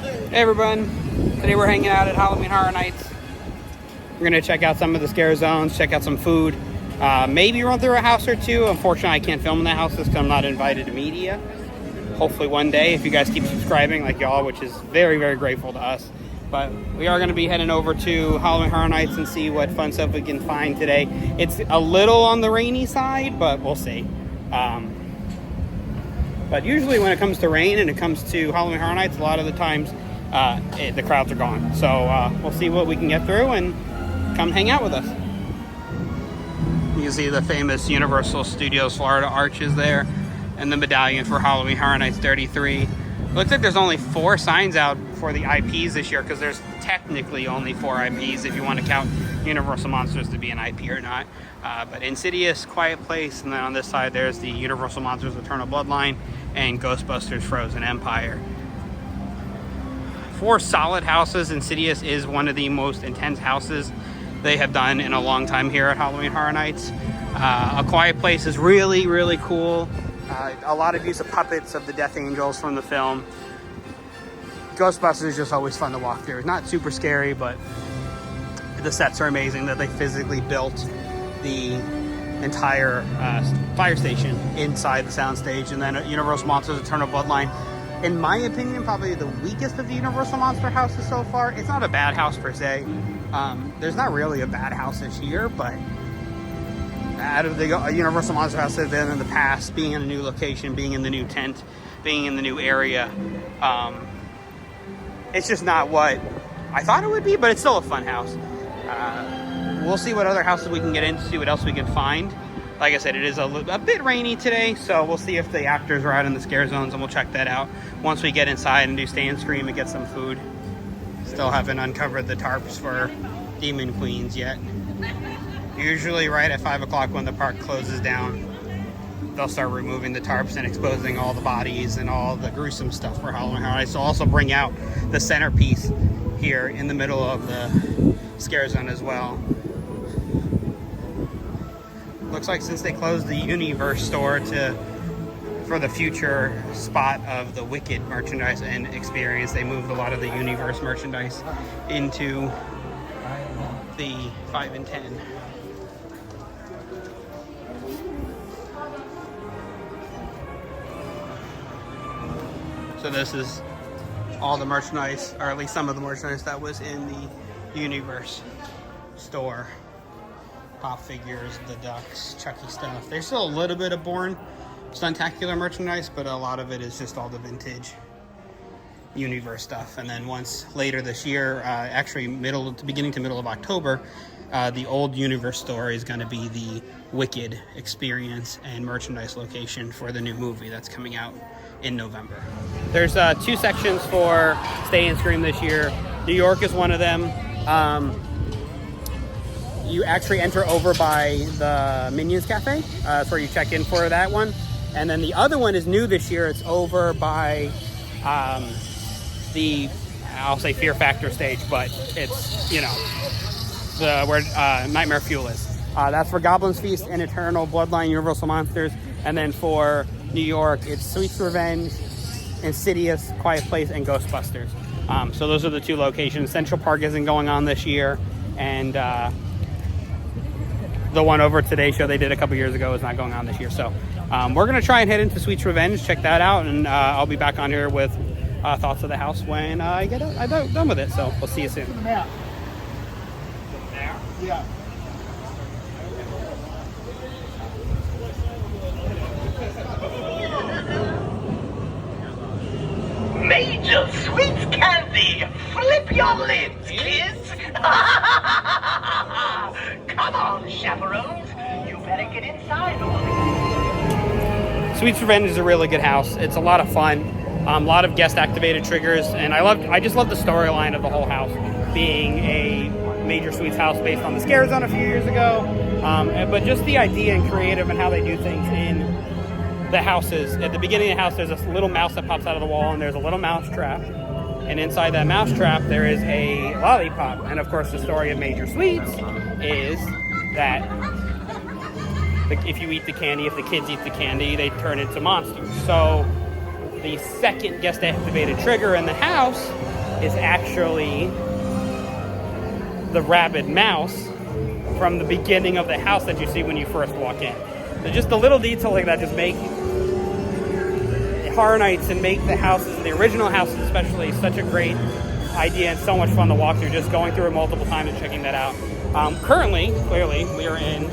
Hey everyone, today we're hanging out at Halloween Horror Nights. We're going to check out some of the scare zones, check out some food, maybe run through a house or two. Unfortunately, I can't film in the houses because I'm not invited to media. Hopefully one day, if you guys keep subscribing like y'all, which is very, very grateful to us. But we are going to be heading over to Halloween Horror Nights and see what fun stuff we can find today. It's a little on the rainy side, but we'll see. But usually when it comes to rain and it comes to Halloween Horror Nights, a lot of the times the crowds are gone. So we'll see what we can get through and come hang out with us. You can see the famous Universal Studios Florida arches there and the medallion for Halloween Horror Nights 33. Looks like there's only 4 signs out for the IPs this year because there's technically only 4 IPs if you want to count Universal Monsters to be an IP or not. But Insidious, Quiet Place, and then on this side there's the Universal Monsters Eternal Bloodline and Ghostbusters Frozen Empire. 4 solid houses. Insidious is one of the most intense houses they have done in a long time here at Halloween Horror Nights. A Quiet Place is really, really cool. A lot of use of puppets of the Death Angels from the film. Ghostbusters is just always fun to walk through. It's not super scary, but the sets are amazing that they physically built the entire fire station inside the soundstage. And then Universal Monsters Eternal Bloodline, in my opinion, probably the weakest of the Universal Monster houses so far. It's not a bad house per se. There's not really a bad house this year, but out of the Universal Monster house that have been in the past, being in a new location, being in the new tent, being in the new area, it's just not what I thought it would be, but it's still a fun house. We'll see what other houses we can get into, see what else we can find. Like I said, it is a bit rainy today, so we'll see if the actors are out in the scare zones, and we'll check that out once we get inside and do Stay and Scream and get some food. Still haven't uncovered the tarps for Demon Queens yet. Usually right at 5 o'clock when the park closes down, they'll start removing the tarps and exposing all the bodies and all the gruesome stuff for Halloween Horror Nights. So also bring out the centerpiece here in the middle of the scare zone as well. Looks like since they closed the Universe store for the future spot of the Wicked merchandise and experience, they moved a lot of the Universe merchandise into the 5 and 10. So this is all the merchandise, or at least some of the merchandise that was in the Universe store. Pop figures, the ducks, Chucky stuff. There's still a little bit of Bourne Stuntacular merchandise, but a lot of it is just all the vintage Universe stuff. And then once later this year, actually beginning to middle of October, the old Universe store is going to be the Wicked experience and merchandise location for the new movie that's coming out in November. There's 2 sections for Stay and Scream this year. New York is one of them. You actually enter over by the Minions Cafe. That's where you check in for that one. And then the other one is new this year. It's over by I'll say Fear Factor stage, but it's, where Nightmare Fuel is. That's for Goblin's Feast and Eternal Bloodline Universal Monsters. And then for New York, it's Sweet's Revenge, Insidious, Quiet Place, and Ghostbusters. So those are the 2 locations. Central Park isn't going on this year, and the one over at Today Show they did a couple years ago is not going on this year. So we're going to try and head into Sweet's Revenge, check that out, and I'll be back on here with thoughts of the house when I get done with it. So we'll see you soon. Yeah. Major sweet candy! Flip your lids, kids! Come on, chaperones! You better get inside. Sweet's Revenge is a really good house. It's a lot of fun. A lot of guest activated triggers, and I just love the storyline of the whole house being a Major Sweets house based on the Scare Zone a few years ago. But just the idea and creative and how they do things in the houses. At the beginning of the house, there's a little mouse that pops out of the wall, and there's a little mouse trap. And inside that mouse trap, there is a lollipop. And of course, the story of Major Sweets is that if you eat the candy, if the kids eat the candy, they turn into monsters. So the second guest activated trigger in the house is actually the rabid mouse from the beginning of the house that you see when you first walk in. So just a little detail like that just make Horror Nights and make the houses, the original houses especially, such a great idea and so much fun to walk through, just going through it multiple times and checking that out. Currently, clearly, we are in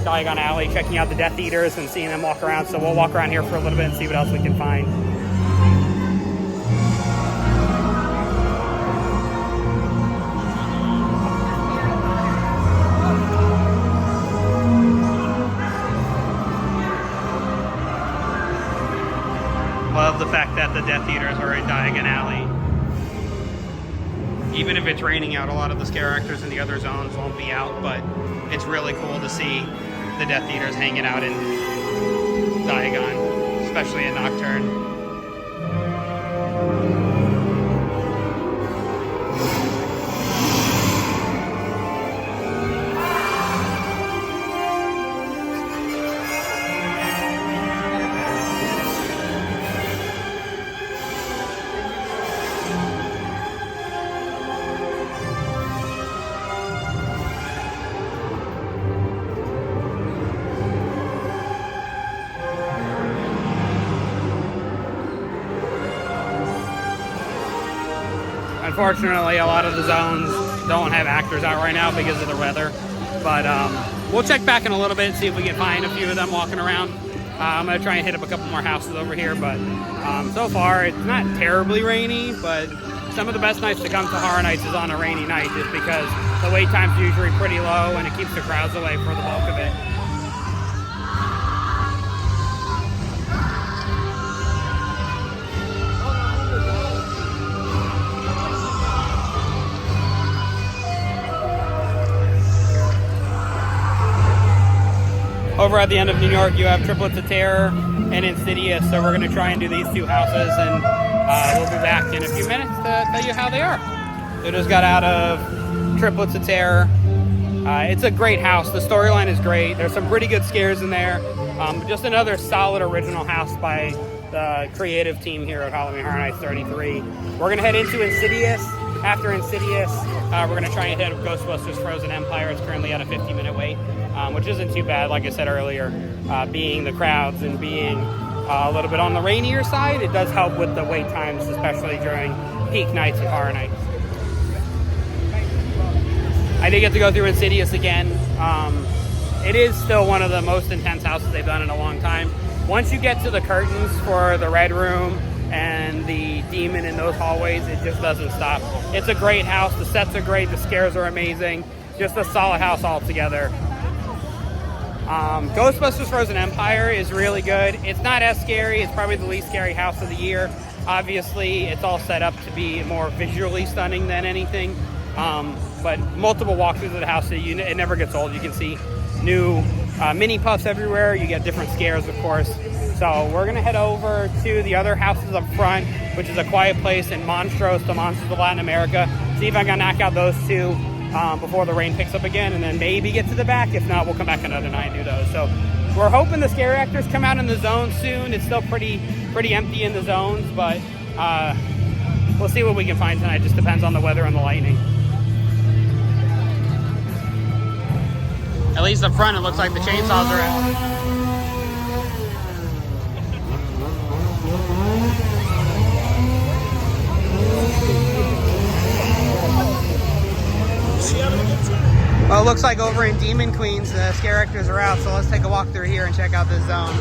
Diagon Alley checking out the Death Eaters and seeing them walk around, so we'll walk around here for a little bit and see what else we can find. Love the fact that the Death Eaters are in Diagon Alley. Even if it's raining out, a lot of the scare actors in the other zones won't be out, but it's really cool to see the Death Eaters hanging out in Diagon, especially at Nocturne. Unfortunately, a lot of the zones don't have actors out right now because of the weather. But we'll check back in a little bit and see if we can find a few of them walking around. I'm going to try and hit up a couple more houses over here. But so far, it's not terribly rainy. But some of the best nights to come to Horror Nights is on a rainy night, just because the wait time's usually pretty low and it keeps the crowds away for the bulk of it. Over at the end of New York, you have Triplets of Terror and Insidious, so we're going to try and do these two houses, and we'll be back in a few minutes to tell you how they are. So just got out of Triplets of Terror. It's a great house. The storyline is great. There's some pretty good scares in there. Just another solid original house by the creative team here at Halloween Horror Nights 33. We're going to head into Insidious. After Insidious, we're going to try and hit up Ghostbusters Frozen Empire. It's currently at a 50-minute wait, which isn't too bad, like I said earlier. Being the crowds and being a little bit on the rainier side, it does help with the wait times, especially during peak nights at Horror Nights. I did get to go through Insidious again. It is still one of the most intense houses they've done in a long time. Once you get to the curtains for the Red Room and the demon in those hallways, it just doesn't stop. It's a great house. The sets are great. The scares are amazing. Just a solid house altogether. Ghostbusters Frozen Empire is really good. It's not as scary. It's probably the least scary house of the year. Obviously, it's all set up to be more visually stunning than anything. But multiple walkthroughs of the house, it never gets old. You can see new mini puffs everywhere. You get different scares, of course. So we're going to head over to the other houses up front, which is A Quiet Place and Monstros, the Monsters of Latin America. See if I can knock out those two before the rain picks up again, and then maybe get to the back. If not, we'll come back another night and do those. So we're hoping the scare actors come out in the zone soon. It's still pretty empty in the zones, but we'll see what we can find tonight. Just depends on the weather and the lightning. At least up front, it looks like the chainsaws are out. Well, it looks like over in Demon Queens, the scare actors are out, so let's take a walk through here and check out this zone.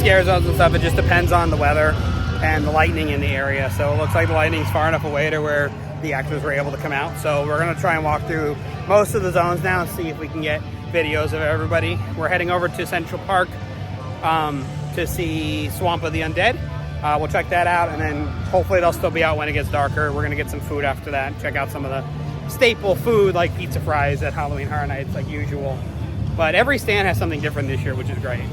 scare zones and stuff. It just depends on the weather and the lightning in the area. So it looks like the lightning's far enough away to where the actors were able to come out. So we're gonna try and walk through most of the zones now and see if we can get videos of everybody. We're heading over to Central Park to see Swamp of the Undead. We'll check that out, and then hopefully they'll still be out when it gets darker. We're gonna get some food after that and check out some of the staple food like pizza fries at Halloween Horror Nights like usual. But every stand has something different this year, which is great.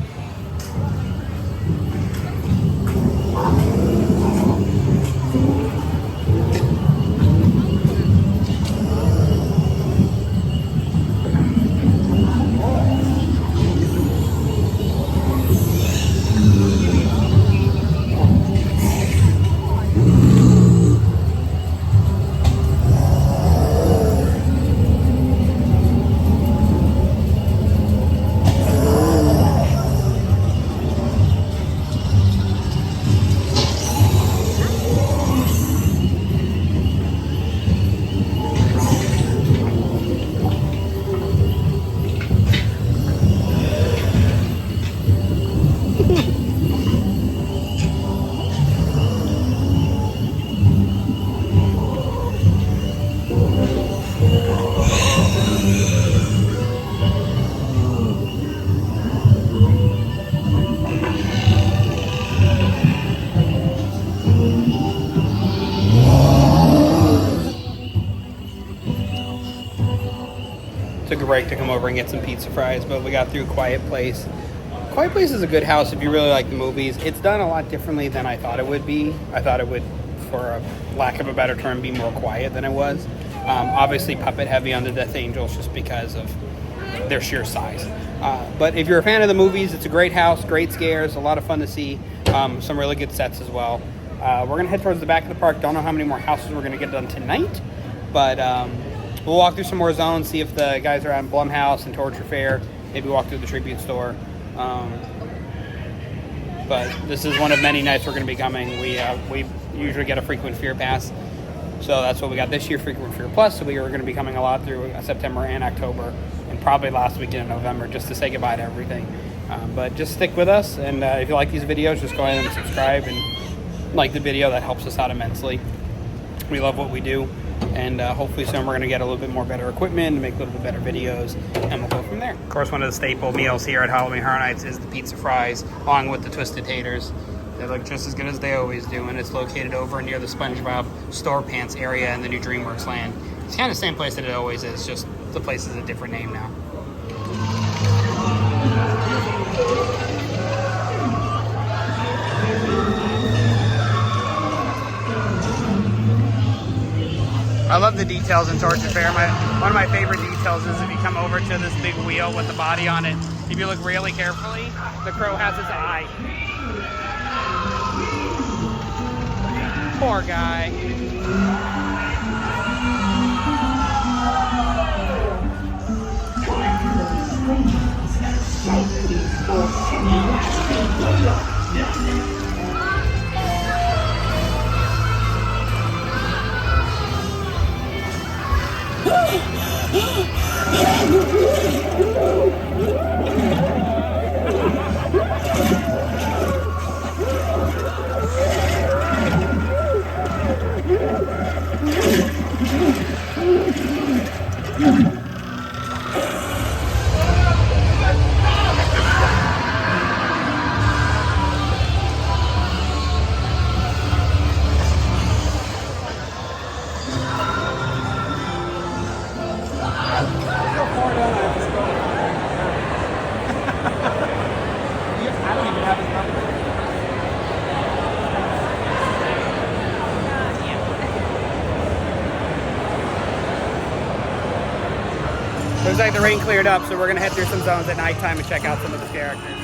Took a break to come over and get some pizza fries, but we got through Quiet Place. Quiet Place is a good house if you really like the movies. It's done a lot differently than I thought it would be. I thought it would, for a lack of a better term, be more quiet than it was. Obviously puppet heavy on the Death Angels just because of their sheer size. But if you're a fan of the movies, it's a great house, great scares, a lot of fun to see. Some really good sets as well. We're going to head towards the back of the park. Don't know how many more houses we're going to get done tonight, but we'll walk through some more zones, see if the guys are on Blumhouse and Torture Fair. Maybe walk through the Tribute Store. But this is one of many nights we're going to be coming. We usually get a Frequent Fear Pass. So that's what we got this year, Frequent Fear Plus. So we are going to be coming a lot through September and October, and probably last weekend in November, just to say goodbye to everything. But just stick with us, and if you like these videos, just go ahead and subscribe and like the video. That helps us out immensely. We love what we do, and hopefully soon we're going to get a little bit more better equipment and make a little bit better videos, and we'll go from there. Of course, one of the staple meals here at Halloween Horror Nights is the pizza fries, along with the Twisted Taters. They look just as good as they always do, and it's located over near the SpongeBob Store Pants area in the new DreamWorks land. It's kind of the same place that it always is, just the place is a different name now. I love the details in Torture Fair. One of my favorite details is if you come over to this big wheel with the body on it, if you look really carefully, the crow has its eye. Poor guy. Looks like the rain cleared up, so we're going to head through some zones at nighttime and check out some of the characters.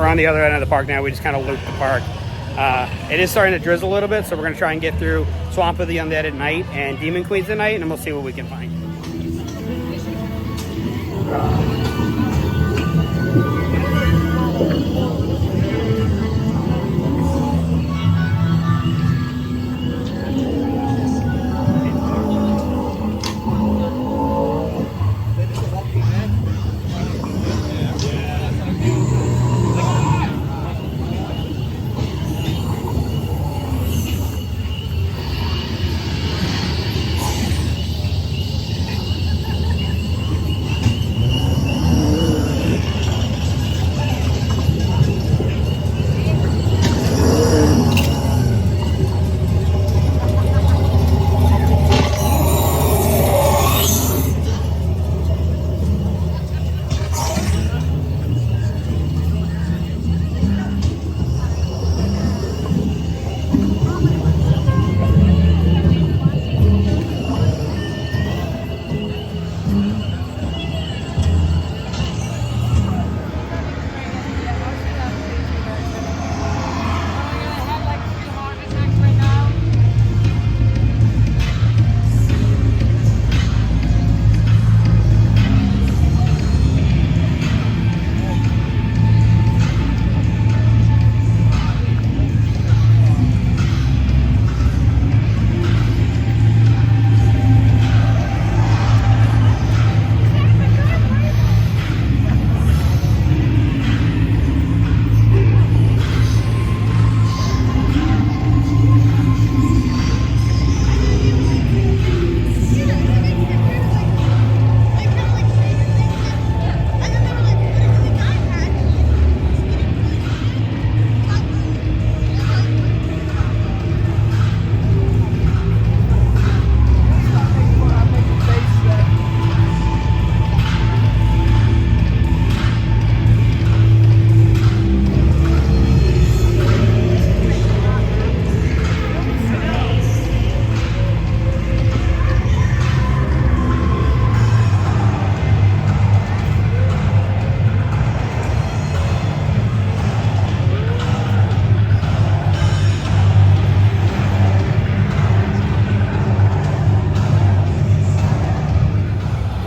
on the other end of the park now. We just kind of looped the park. It is starting to drizzle a little bit, so we're going to try and get through Swamp of the Undead at night and Demon Queens at night, and we'll see what we can find.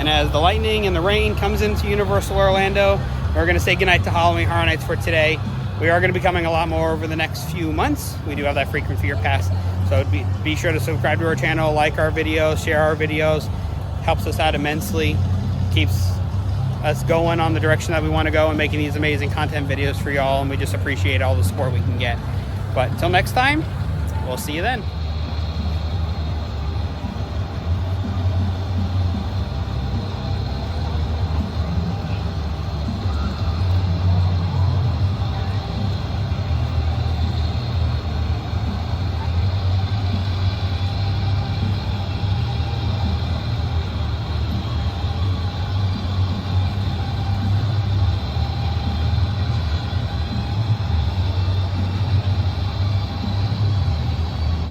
And as the lightning and the rain comes into Universal Orlando, we're going to say goodnight to Halloween Horror Nights for today. We are going to be coming a lot more over the next few months. We do have that frequent fear pass. So be sure to subscribe to our channel, like our videos, share our videos. Helps us out immensely. Keeps us going on the direction that we want to go and making these amazing content videos for y'all. And we just appreciate all the support we can get. But until next time, we'll see you then.